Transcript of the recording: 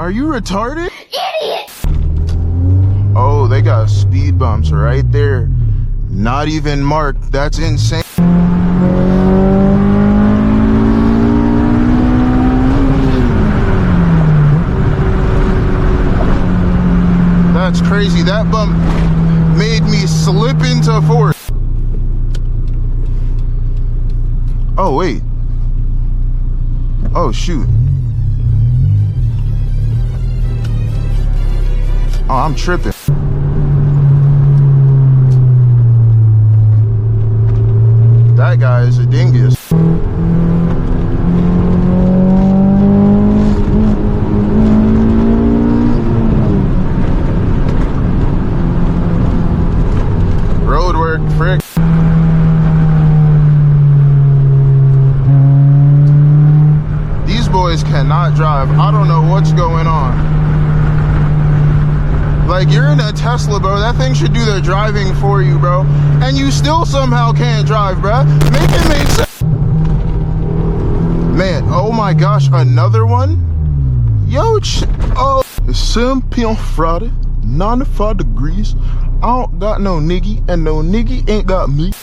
are you retarded? Idiot! Oh, they got speed bumps right there. Not even marked. That's insane. That's crazy. That bump made me slip into fourth. Oh, wait. Oh, shoot. Oh, I'm tripping. That guy is a dingus. Road work, frick. These boys cannot drive. I don't know what's going on. Like, you're in a Tesla, bro. That thing should do the driving for you, bro. And you still somehow can't drive, bro. Make it make sense. Man, oh my gosh, another one? Yo, oh. It's 7 p.m. Friday, 95 degrees. I don't got no niggy, and no niggy ain't got me.